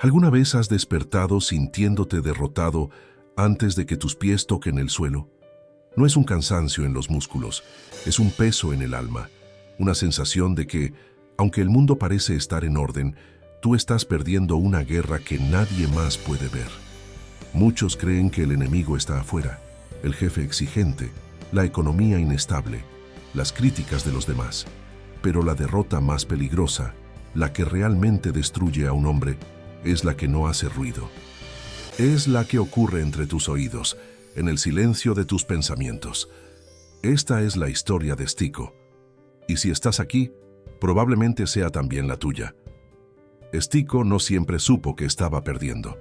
¿Alguna vez has despertado sintiéndote derrotado antes de que tus pies toquen el suelo? No es un cansancio en los músculos, es un peso en el alma, una sensación de que, aunque el mundo parece estar en orden, tú estás perdiendo una guerra que nadie más puede ver. Muchos creen que el enemigo está afuera, el jefe exigente, la economía inestable, las críticas de los demás. Pero la derrota más peligrosa, la que realmente destruye a un hombre, es la que no hace ruido. Es la que ocurre entre tus oídos, en el silencio de tus pensamientos. Esta es la historia de Stico. Y si estás aquí, probablemente sea también la tuya. Stico no siempre supo que estaba perdiendo.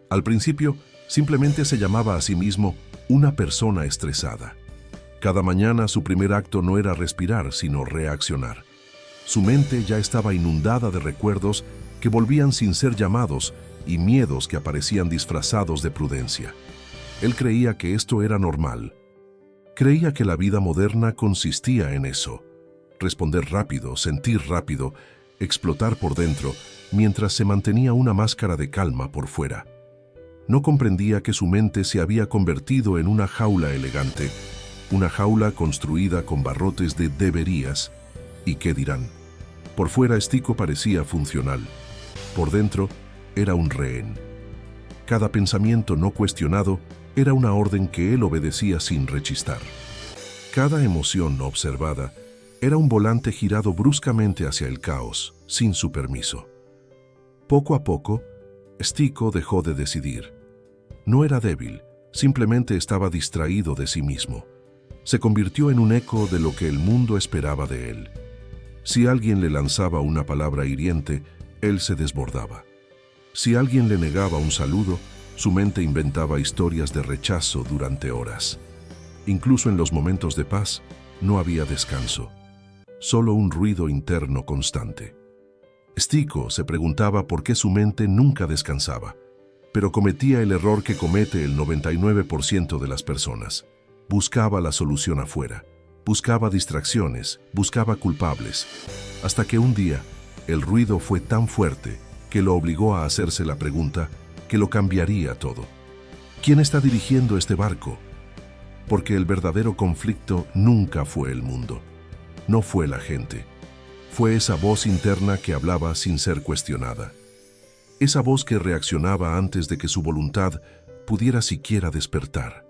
Al principio, simplemente se llamaba a sí mismo una persona estresada. Cada mañana su primer acto no era respirar, sino reaccionar. Su mente ya estaba inundada de recuerdos que volvían sin ser llamados y miedos que aparecían disfrazados de prudencia. Él creía que esto era normal. Creía que la vida moderna consistía en eso: responder rápido, sentir rápido, explotar por dentro, mientras se mantenía una máscara de calma por fuera. No comprendía que su mente se había convertido en una jaula elegante, una jaula construida con barrotes de deberías. ¿Y qué dirán? Por fuera Stico parecía funcional. Por dentro era un rehén. Cada pensamiento no cuestionado era una orden que él obedecía sin rechistar. Cada emoción no observada era un volante girado bruscamente hacia el caos, sin su permiso. Poco a poco, Stico dejó de decidir. No era débil, simplemente estaba distraído de sí mismo. Se convirtió en un eco de lo que el mundo esperaba de él. Si alguien le lanzaba una palabra hiriente, él se desbordaba. Si alguien le negaba un saludo, su mente inventaba historias de rechazo durante horas. Incluso en los momentos de paz, no había descanso. Solo un ruido interno constante. Stico se preguntaba por qué su mente nunca descansaba, pero cometía el error que comete el 99% de las personas. Buscaba la solución afuera, buscaba distracciones, buscaba culpables, hasta que un día el ruido fue tan fuerte que lo obligó a hacerse la pregunta que lo cambiaría todo. ¿Quién está dirigiendo este barco? Porque el verdadero conflicto nunca fue el mundo, no fue la gente. Fue esa voz interna que hablaba sin ser cuestionada. Esa voz que reaccionaba antes de que su voluntad pudiera siquiera despertar.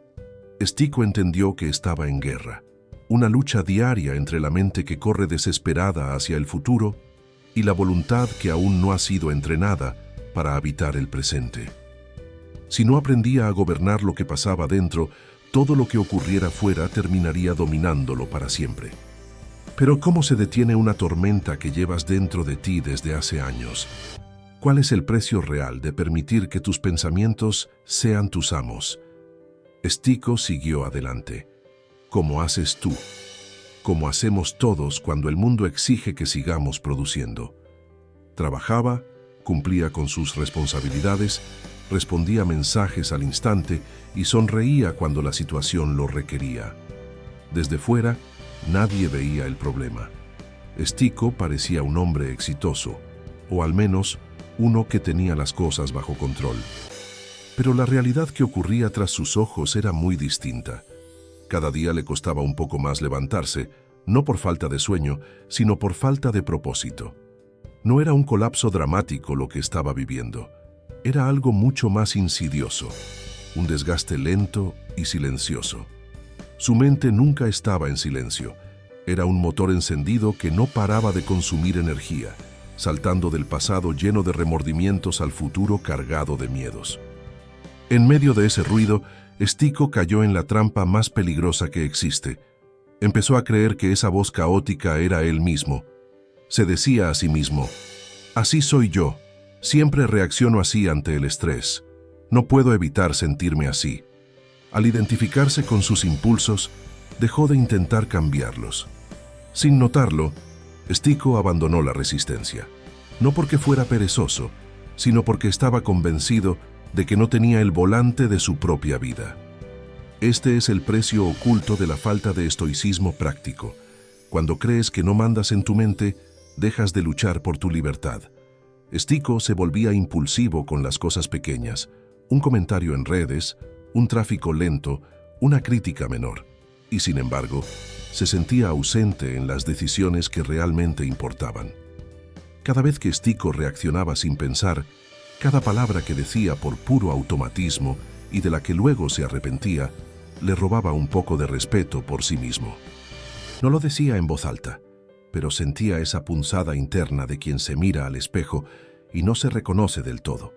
Stico entendió que estaba en guerra, una lucha diaria entre la mente que corre desesperada hacia el futuro y la voluntad que aún no ha sido entrenada para habitar el presente. Si no aprendía a gobernar lo que pasaba dentro, todo lo que ocurriera fuera terminaría dominándolo para siempre. Pero ¿cómo se detiene una tormenta que llevas dentro de ti desde hace años? ¿Cuál es el precio real de permitir que tus pensamientos sean tus amos? Stico siguió adelante. Como haces tú, como hacemos todos cuando el mundo exige que sigamos produciendo. Trabajaba, cumplía con sus responsabilidades, respondía mensajes al instante y sonreía cuando la situación lo requería. Desde fuera, nadie veía el problema. Stico parecía un hombre exitoso, o al menos uno que tenía las cosas bajo control. Pero la realidad que ocurría tras sus ojos era muy distinta. Cada día le costaba un poco más levantarse, no por falta de sueño, sino por falta de propósito. No era un colapso dramático lo que estaba viviendo. Era algo mucho más insidioso, un desgaste lento y silencioso. Su mente nunca estaba en silencio. Era un motor encendido que no paraba de consumir energía, saltando del pasado lleno de remordimientos al futuro cargado de miedos. En medio de ese ruido, Stico cayó en la trampa más peligrosa que existe. Empezó a creer que esa voz caótica era él mismo. Se decía a sí mismo: así soy yo, siempre reacciono así ante el estrés. No puedo evitar sentirme así. Al identificarse con sus impulsos, dejó de intentar cambiarlos. Sin notarlo, Stico abandonó la resistencia. No porque fuera perezoso, sino porque estaba convencido de que no tenía el volante de su propia vida. Este es el precio oculto de la falta de estoicismo práctico. Cuando crees que no mandas en tu mente, dejas de luchar por tu libertad. Stico se volvía impulsivo con las cosas pequeñas, un comentario en redes, un tráfico lento, una crítica menor. Y sin embargo, se sentía ausente en las decisiones que realmente importaban. Cada vez que Stico reaccionaba sin pensar, cada palabra que decía por puro automatismo y de la que luego se arrepentía, le robaba un poco de respeto por sí mismo. No lo decía en voz alta, pero sentía esa punzada interna de quien se mira al espejo y no se reconoce del todo.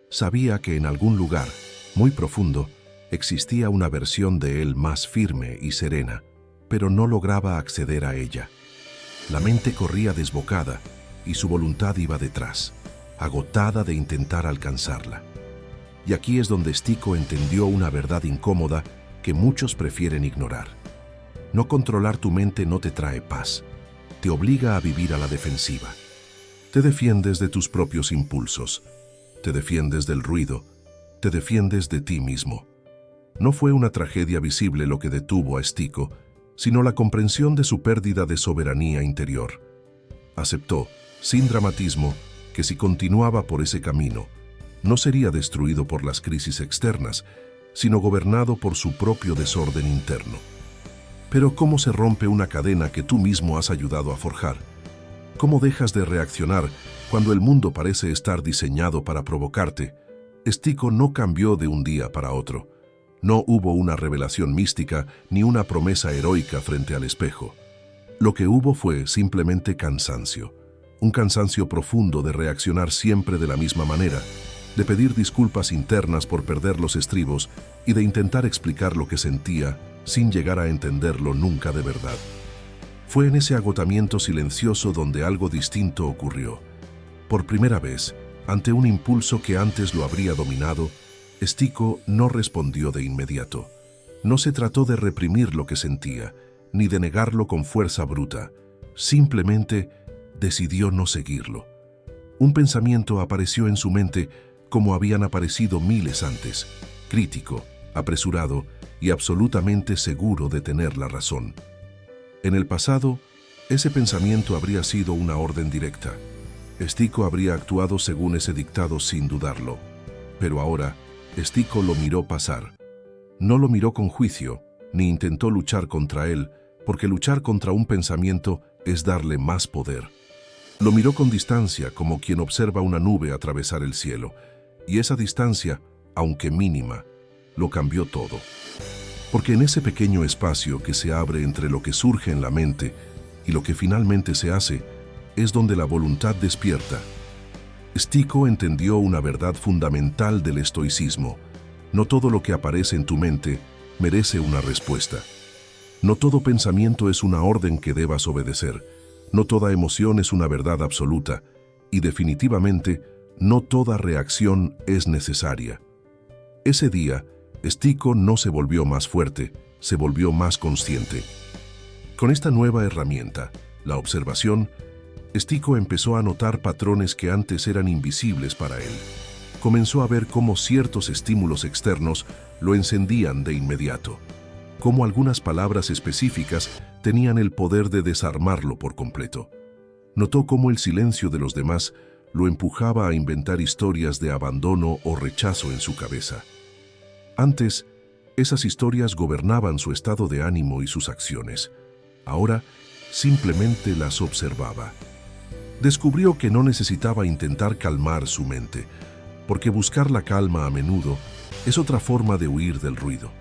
Sabía que en algún lugar, muy profundo, existía una versión de él más firme y serena, pero no lograba acceder a ella. La mente corría desbocada y su voluntad iba detrás, agotada de intentar alcanzarla. Y aquí es donde Stico entendió una verdad incómoda que muchos prefieren ignorar. No controlar tu mente no te trae paz, te obliga a vivir a la defensiva. Te defiendes de tus propios impulsos, te defiendes del ruido, te defiendes de ti mismo. No fue una tragedia visible lo que detuvo a Stico, sino la comprensión de su pérdida de soberanía interior. Aceptó, sin dramatismo, que si continuaba por ese camino, no sería destruido por las crisis externas, sino gobernado por su propio desorden interno. Pero ¿cómo se rompe una cadena que tú mismo has ayudado a forjar? ¿Cómo dejas de reaccionar cuando el mundo parece estar diseñado para provocarte? Stico no cambió de un día para otro. No hubo una revelación mística ni una promesa heroica frente al espejo. Lo que hubo fue simplemente cansancio. Un cansancio profundo de reaccionar siempre de la misma manera, de pedir disculpas internas por perder los estribos y de intentar explicar lo que sentía sin llegar a entenderlo nunca de verdad. Fue en ese agotamiento silencioso donde algo distinto ocurrió. Por primera vez, ante un impulso que antes lo habría dominado, Stico no respondió de inmediato. No se trató de reprimir lo que sentía, ni de negarlo con fuerza bruta. Simplemente decidió no seguirlo. Un pensamiento apareció en su mente como habían aparecido miles antes, crítico, apresurado y absolutamente seguro de tener la razón. En el pasado, ese pensamiento habría sido una orden directa. Stico habría actuado según ese dictado sin dudarlo. Pero ahora, Stico lo miró pasar. No lo miró con juicio, ni intentó luchar contra él, porque luchar contra un pensamiento es darle más poder. Lo miró con distancia, como quien observa una nube atravesar el cielo, y esa distancia, aunque mínima, lo cambió todo. Porque en ese pequeño espacio que se abre entre lo que surge en la mente y lo que finalmente se hace, es donde la voluntad despierta. Stico entendió una verdad fundamental del estoicismo. No todo lo que aparece en tu mente merece una respuesta. No todo pensamiento es una orden que debas obedecer. No toda emoción es una verdad absoluta. Y definitivamente, no toda reacción es necesaria. Ese día, Stico no se volvió más fuerte, se volvió más consciente. Con esta nueva herramienta, la observación, Stico empezó a notar patrones que antes eran invisibles para él. Comenzó a ver cómo ciertos estímulos externos lo encendían de inmediato, cómo algunas palabras específicas tenían el poder de desarmarlo por completo. Notó cómo el silencio de los demás lo empujaba a inventar historias de abandono o rechazo en su cabeza. Antes, esas historias gobernaban su estado de ánimo y sus acciones. Ahora, simplemente las observaba. Descubrió que no necesitaba intentar calmar su mente, porque buscar la calma a menudo es otra forma de huir del ruido.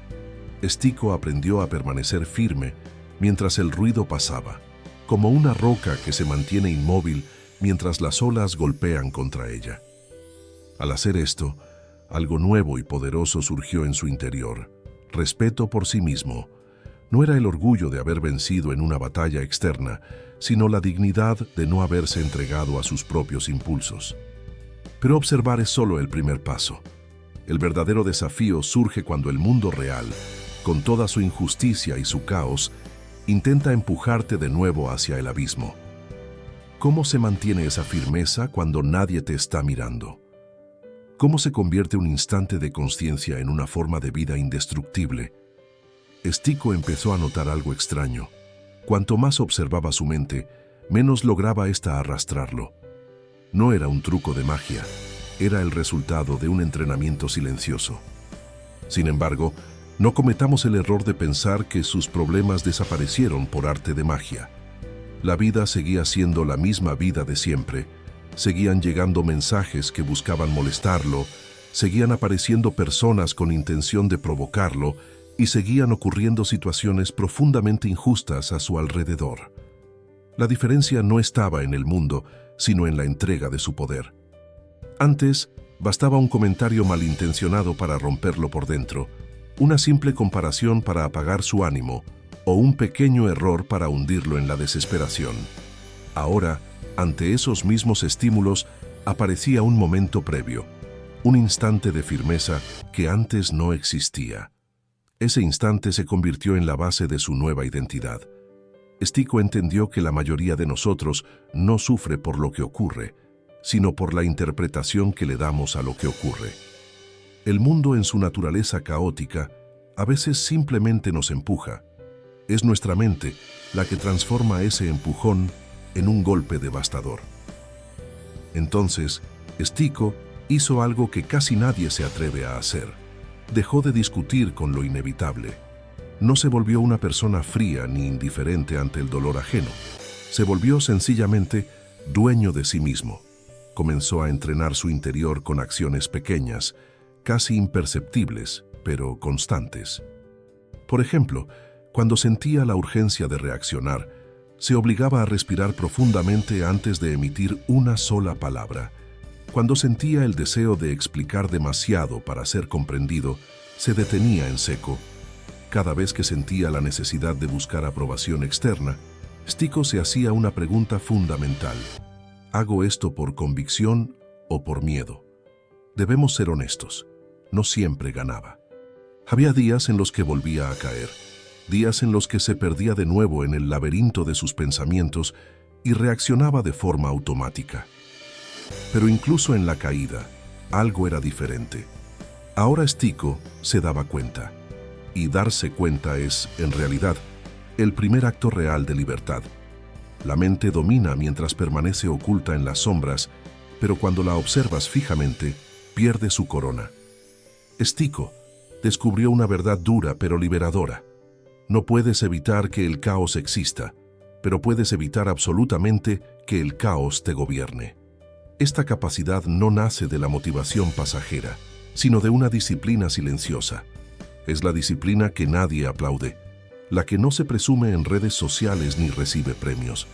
Stico aprendió a permanecer firme mientras el ruido pasaba, como una roca que se mantiene inmóvil mientras las olas golpean contra ella. Al hacer esto, algo nuevo y poderoso surgió en su interior: respeto por sí mismo. No era el orgullo de haber vencido en una batalla externa, sino la dignidad de no haberse entregado a sus propios impulsos. Pero observar es solo el primer paso. El verdadero desafío surge cuando el mundo real, con toda su injusticia y su caos, intenta empujarte de nuevo hacia el abismo. ¿Cómo se mantiene esa firmeza cuando nadie te está mirando? ¿Cómo se convierte un instante de conciencia en una forma de vida indestructible? Stico empezó a notar algo extraño. Cuanto más observaba su mente, menos lograba ésta arrastrarlo. No era un truco de magia, era el resultado de un entrenamiento silencioso. Sin embargo, no cometamos el error de pensar que sus problemas desaparecieron por arte de magia. La vida seguía siendo la misma vida de siempre. Seguían llegando mensajes que buscaban molestarlo, seguían apareciendo personas con intención de provocarlo y seguían ocurriendo situaciones profundamente injustas a su alrededor. La diferencia no estaba en el mundo, sino en la entrega de su poder. Antes, bastaba un comentario malintencionado para romperlo por dentro, una simple comparación para apagar su ánimo, o un pequeño error para hundirlo en la desesperación. Ahora, ante esos mismos estímulos, aparecía un momento previo, un instante de firmeza que antes no existía. Ese instante se convirtió en la base de su nueva identidad. Stiko entendió que la mayoría de nosotros no sufre por lo que ocurre, sino por la interpretación que le damos a lo que ocurre. El mundo en su naturaleza caótica a veces simplemente nos empuja. Es nuestra mente la que transforma ese empujón en un golpe devastador. Entonces, Stiko hizo algo que casi nadie se atreve a hacer. Dejó de discutir con lo inevitable. No se volvió una persona fría ni indiferente ante el dolor ajeno. Se volvió sencillamente dueño de sí mismo. Comenzó a entrenar su interior con acciones pequeñas, casi imperceptibles, pero constantes. Por ejemplo, cuando sentía la urgencia de reaccionar, se obligaba a respirar profundamente antes de emitir una sola palabra. Cuando sentía el deseo de explicar demasiado para ser comprendido, se detenía en seco. Cada vez que sentía la necesidad de buscar aprobación externa, Stiko se hacía una pregunta fundamental. ¿Hago esto por convicción o por miedo? Debemos ser honestos. No siempre ganaba. Había días en los que volvía a caer, días en los que se perdía de nuevo en el laberinto de sus pensamientos y reaccionaba de forma automática. Pero incluso en la caída, algo era diferente. Ahora Stiko se daba cuenta. Y darse cuenta es, en realidad, el primer acto real de libertad. La mente domina mientras permanece oculta en las sombras, pero cuando la observas fijamente, pierde su corona. Stiko descubrió una verdad dura pero liberadora. No puedes evitar que el caos exista, pero puedes evitar absolutamente que el caos te gobierne. Esta capacidad no nace de la motivación pasajera, sino de una disciplina silenciosa. Es la disciplina que nadie aplaude, la que no se presume en redes sociales ni recibe premios.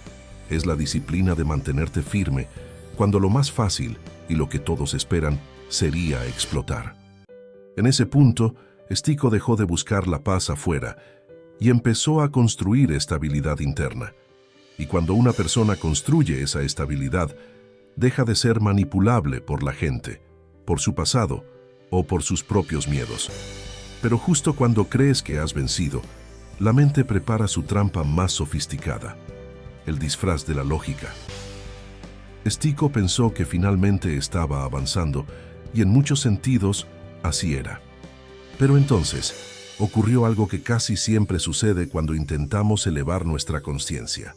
Es la disciplina de mantenerte firme cuando lo más fácil y lo que todos esperan sería explotar. En ese punto, Stiko dejó de buscar la paz afuera y empezó a construir estabilidad interna. Y cuando una persona construye esa estabilidad, deja de ser manipulable por la gente, por su pasado o por sus propios miedos. Pero justo cuando crees que has vencido, la mente prepara su trampa más sofisticada, el disfraz de la lógica. Stiko pensó que finalmente estaba avanzando y en muchos sentidos así era. Pero entonces ocurrió algo que casi siempre sucede cuando intentamos elevar nuestra conciencia.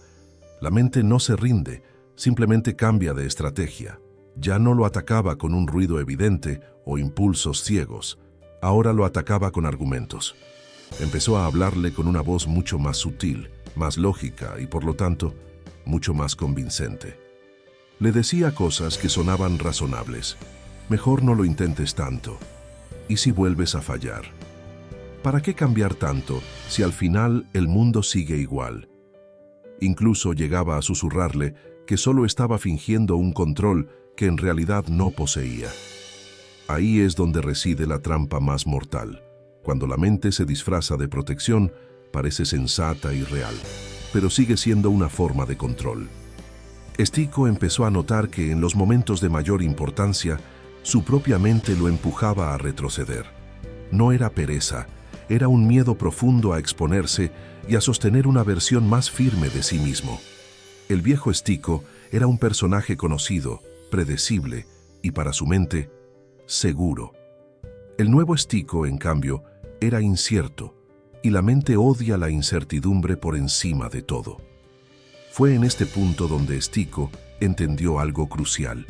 La mente no se rinde, simplemente cambia de estrategia. Ya no lo atacaba con un ruido evidente o impulsos ciegos. Ahora lo atacaba con argumentos. Empezó a hablarle con una voz mucho más sutil, más lógica y, por lo tanto, mucho más convincente. Le decía cosas que sonaban razonables. Mejor no lo intentes tanto. ¿Y si vuelves a fallar? ¿Para qué cambiar tanto si al final el mundo sigue igual? Incluso llegaba a susurrarle que solo estaba fingiendo un control que en realidad no poseía. Ahí es donde reside la trampa más mortal. Cuando la mente se disfraza de protección, parece sensata y real, pero sigue siendo una forma de control. Stiko empezó a notar que en los momentos de mayor importancia, su propia mente lo empujaba a retroceder. No era pereza, era un miedo profundo a exponerse y a sostener una versión más firme de sí mismo. El viejo Stiko era un personaje conocido, predecible y, para su mente, seguro. El nuevo Stiko, en cambio, era incierto, y la mente odia la incertidumbre por encima de todo. Fue en este punto donde Stiko entendió algo crucial.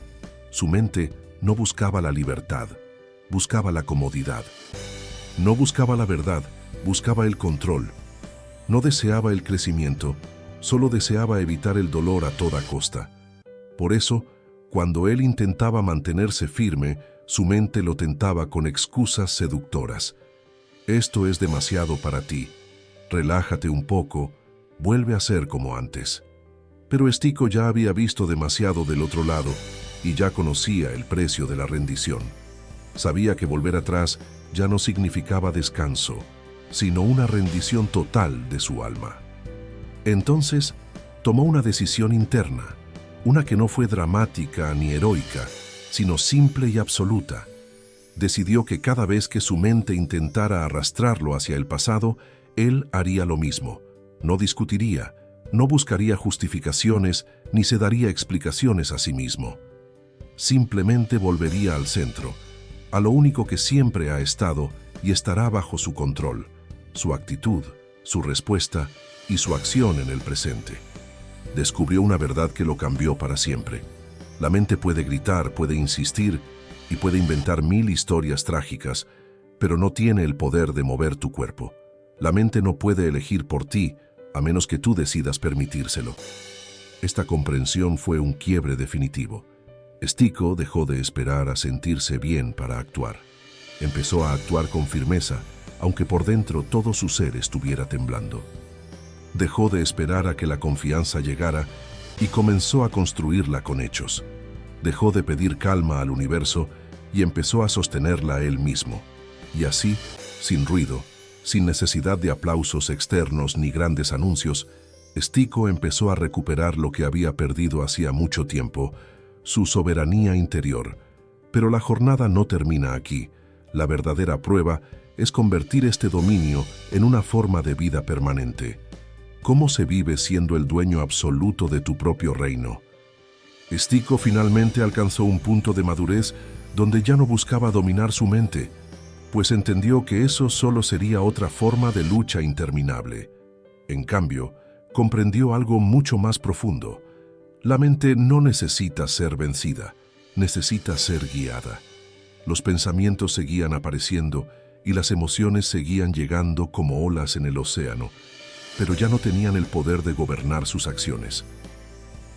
Su mente no buscaba la libertad, buscaba la comodidad. No buscaba la verdad, buscaba el control. No deseaba el crecimiento, solo deseaba evitar el dolor a toda costa. Por eso, cuando él intentaba mantenerse firme, su mente lo tentaba con excusas seductoras. Esto es demasiado para ti. Relájate un poco, vuelve a ser como antes. Pero Stico ya había visto demasiado del otro lado y ya conocía el precio de la rendición. Sabía que volver atrás ya no significaba descanso, sino una rendición total de su alma. Entonces, tomó una decisión interna, una que no fue dramática ni heroica, sino simple y absoluta. Decidió que cada vez que su mente intentara arrastrarlo hacia el pasado, él haría lo mismo. No discutiría, no buscaría justificaciones ni se daría explicaciones a sí mismo. Simplemente volvería al centro, a lo único que siempre ha estado y estará bajo su control, su actitud, su respuesta y su acción en el presente. Descubrió una verdad que lo cambió para siempre. La mente puede gritar, puede insistir y puede inventar 1000 historias trágicas, pero no tiene el poder de mover tu cuerpo. La mente no puede elegir por ti, a menos que tú decidas permitírselo. Esta comprensión fue un quiebre definitivo. Stico dejó de esperar a sentirse bien para actuar. Empezó a actuar con firmeza, aunque por dentro todo su ser estuviera temblando. Dejó de esperar a que la confianza llegara y comenzó a construirla con hechos. Dejó de pedir calma al universo y empezó a sostenerla él mismo. Y así, sin ruido, sin necesidad de aplausos externos ni grandes anuncios, Stico empezó a recuperar lo que había perdido hacía mucho tiempo, su soberanía interior. Pero la jornada no termina aquí. La verdadera prueba es convertir este dominio en una forma de vida permanente. ¿Cómo se vive siendo el dueño absoluto de tu propio reino? Stico finalmente alcanzó un punto de madurez donde ya no buscaba dominar su mente, pues entendió que eso solo sería otra forma de lucha interminable. En cambio, comprendió algo mucho más profundo. La mente no necesita ser vencida, necesita ser guiada. Los pensamientos seguían apareciendo y las emociones seguían llegando como olas en el océano, pero ya no tenían el poder de gobernar sus acciones.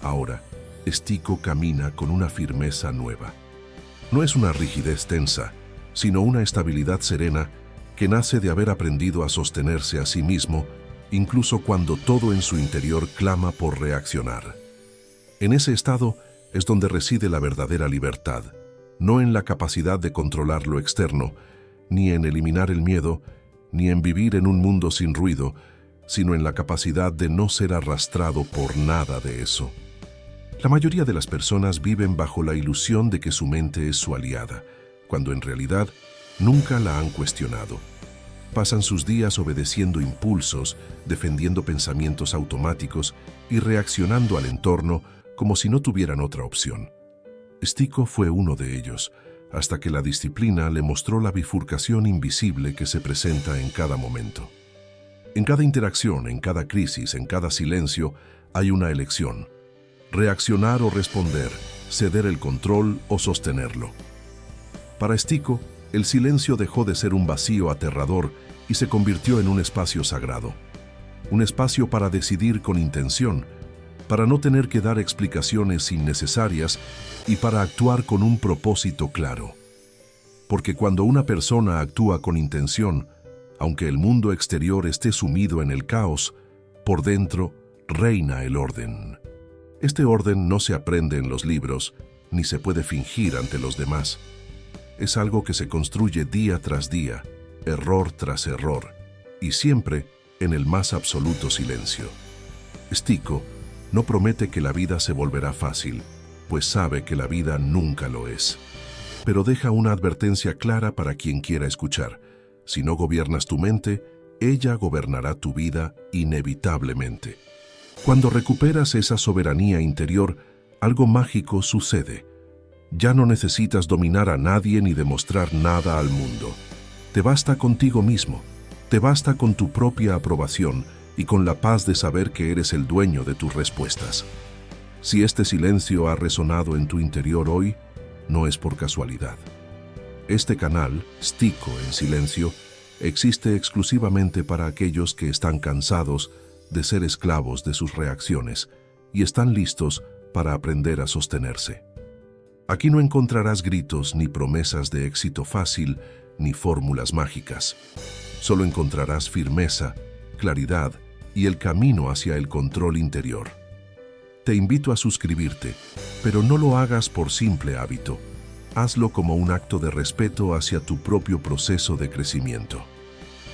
Ahora, Stico camina con una firmeza nueva. No es una rigidez tensa, sino una estabilidad serena que nace de haber aprendido a sostenerse a sí mismo, incluso cuando todo en su interior clama por reaccionar. En ese estado es donde reside la verdadera libertad, no en la capacidad de controlar lo externo, ni en eliminar el miedo, ni en vivir en un mundo sin ruido, sino en la capacidad de no ser arrastrado por nada de eso. La mayoría de las personas viven bajo la ilusión de que su mente es su aliada, cuando en realidad nunca la han cuestionado. Pasan sus días obedeciendo impulsos, defendiendo pensamientos automáticos y reaccionando al entorno como si no tuvieran otra opción. Stico fue uno de ellos, hasta que la disciplina le mostró la bifurcación invisible que se presenta en cada momento. En cada interacción, en cada crisis, en cada silencio, hay una elección: reaccionar o responder, ceder el control o sostenerlo. Para Stico, el silencio dejó de ser un vacío aterrador y se convirtió en un espacio sagrado. Un espacio para decidir con intención, para no tener que dar explicaciones innecesarias y para actuar con un propósito claro. Porque cuando una persona actúa con intención, aunque el mundo exterior esté sumido en el caos, por dentro reina el orden. Este orden no se aprende en los libros, ni se puede fingir ante los demás. Es algo que se construye día tras día, error tras error, y siempre en el más absoluto silencio. Stico no promete que la vida se volverá fácil, pues sabe que la vida nunca lo es. Pero deja una advertencia clara para quien quiera escuchar: si no gobiernas tu mente, ella gobernará tu vida inevitablemente. Cuando recuperas esa soberanía interior, algo mágico sucede. Ya no necesitas dominar a nadie ni demostrar nada al mundo. Te basta contigo mismo, te basta con tu propia aprobación y con la paz de saber que eres el dueño de tus respuestas. Si este silencio ha resonado en tu interior hoy, no es por casualidad. Este canal, Stico en Silencio, existe exclusivamente para aquellos que están cansados de ser esclavos de sus reacciones y están listos para aprender a sostenerse. Aquí no encontrarás gritos ni promesas de éxito fácil ni fórmulas mágicas. Solo encontrarás firmeza, claridad y el camino hacia el control interior. Te invito a suscribirte, pero no lo hagas por simple hábito. Hazlo como un acto de respeto hacia tu propio proceso de crecimiento.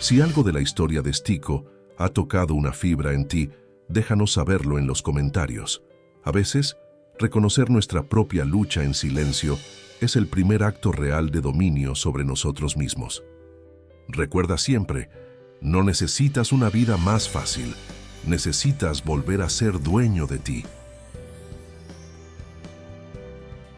Si algo de la historia de Stico ha tocado una fibra en ti, déjanos saberlo en los comentarios. A veces, reconocer nuestra propia lucha en silencio es el primer acto real de dominio sobre nosotros mismos. Recuerda siempre, no necesitas una vida más fácil, necesitas volver a ser dueño de ti.